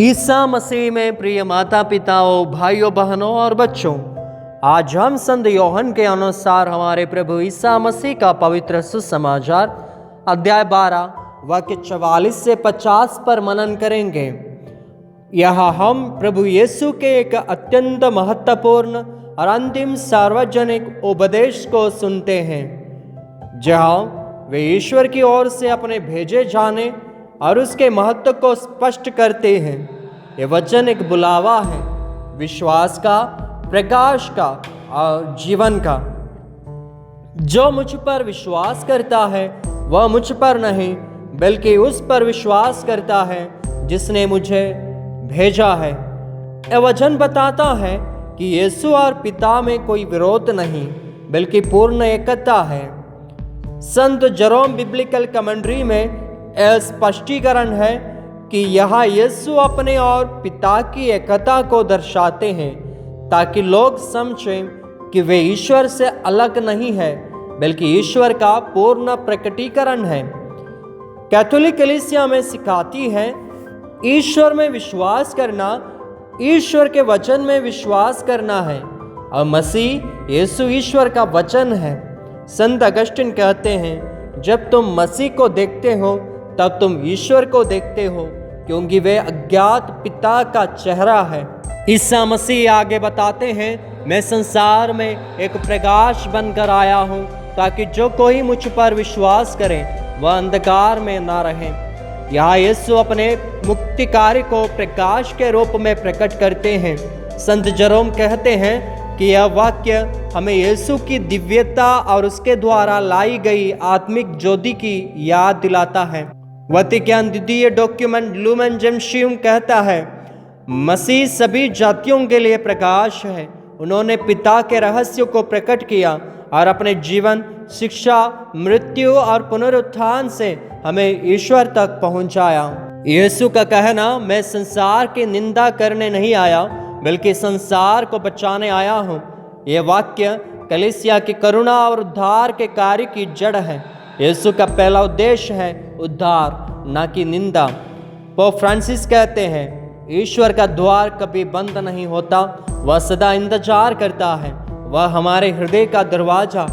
ईसा मसीह में प्रिय माता पिताओं, भाइयों बहनों और बच्चों, आज हम संत योहन के अनुसार हमारे प्रभु ईसा मसीह का पवित्र सुसमाचार अध्याय 12 वाक्य 44 से 50 पर मनन करेंगे। यहाँ हम प्रभु यीशु के एक अत्यंत महत्वपूर्ण और अंतिम सार्वजनिक उपदेश को सुनते हैं, जहाँ वे ईश्वर की ओर से अपने भेजे जाने और उसके महत्व को स्पष्ट करते हैं। ये वचन एक बुलावा है, विश्वास का, प्रकाश का और जीवन का। जो मुझ पर विश्वास करता है वह मुझ पर नहीं बल्कि उस पर विश्वास करता है जिसने मुझे भेजा है। यह वचन बताता है कि यीशु और पिता में कोई विरोध नहीं बल्कि पूर्ण एकता है। संत जेरोम बिब्लिकल कमेंट्री में स्पष्टीकरण है कि यहाँ यीशु अपने और पिता की एकता को दर्शाते हैं ताकि लोग समझें कि वे ईश्वर से अलग नहीं है बल्कि ईश्वर का पूर्ण प्रकटीकरण है। कैथोलिक कलीसिया में सिखाती है ईश्वर में विश्वास करना ईश्वर के वचन में विश्वास करना है और मसीह यीशु ईश्वर का वचन है। संत अगस्टिन कहते हैं, जब तुम मसीह को देखते हो तब तुम ईश्वर को देखते हो, क्योंकि वे अज्ञात पिता का चेहरा है। ईसा मसीह आगे बताते हैं, मैं संसार में एक प्रकाश बनकर आया हूँ ताकि जो कोई मुझ पर विश्वास करे वह अंधकार में ना रहे। यहाँ यीशु अपने मुक्ति कार्य को प्रकाश के रूप में प्रकट करते हैं। संत जेरोम कहते हैं कि यह वाक्य हमें यीशु की दिव्यता और उसके द्वारा लाई गई आत्मिक ज्योति की याद दिलाता है। वतिकान द्वितीय डॉक्यूमेंट लुमेन जेनसियम कहता है, मसीह सभी जातियों के लिए प्रकाश है। उन्होंने पिता के रहस्य को प्रकट किया और अपने जीवन, शिक्षा, मृत्यु और पुनरुत्थान से हमें ईश्वर तक पहुंचाया। यीशु का कहना, मैं संसार की निंदा करने नहीं आया बल्कि संसार को बचाने आया हूँ, ये वाक्य कलीसिया की करुणा और उद्धार के कार्य की जड़ है। यीशु का पहला उद्देश्य है उद्धार, ना कि निंदा। पोप फ्रांसिस कहते हैं, ईश्वर का द्वार कभी बंद नहीं होता, वह सदा इंतजार करता है, वह हमारे हृदय का दरवाजा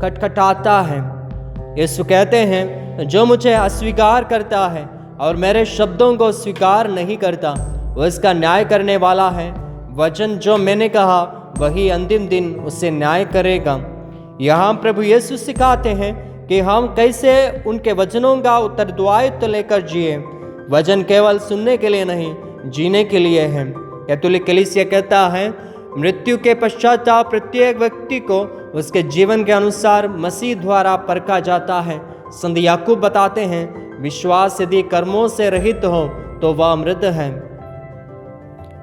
खटखटाता है। यीशु कहते हैं, जो मुझे अस्वीकार करता है और मेरे शब्दों को स्वीकार नहीं करता वह इसका न्याय करने वाला है। वचन जो मैंने कहा वही अंतिम दिन उससे न्याय करेगा। यहाँ प्रभु यीशु सिखाते हैं कि हम कैसे उनके वचनों का उत्तरदायित्व लेकर जिए। वचन केवल सुनने के लिए नहीं, जीने के लिए है। कैथोलिक कलीसिया कहता है, मृत्यु के पश्चात प्रत्येक व्यक्ति को उसके जीवन के अनुसार मसीह द्वारा परखा जाता है। संत याकूब बताते हैं, विश्वास यदि कर्मों से रहित हो तो वह मृत है।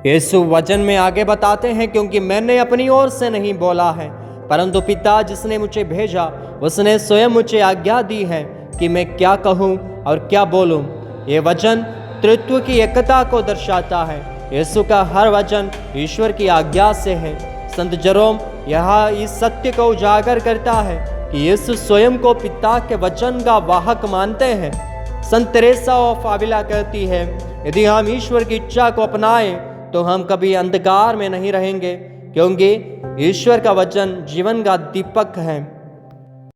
यीशु वचन में आगे बताते हैं, क्योंकि मैंने अपनी ओर से नहीं बोला है परंतु पिता जिसने मुझे भेजा उसने स्वयं मुझे आज्ञा दी है कि मैं क्या कहूँ और क्या बोलूँ। ये वचन त्रित्व की एकता को दर्शाता है। यीशु का हर वचन ईश्वर की आज्ञा से है। संत जेरोम यहाँ इस सत्य को उजागर करता है कि यीशु स्वयं को पिता के वचन का वाहक मानते हैं। संत तेरेसा ऑफ अविला कहती है, यदि हम ईश्वर की इच्छा को अपनाएं तो हम कभी अंधकार में नहीं रहेंगे, क्योंकि ईश्वर का वचन जीवन का दीपक है।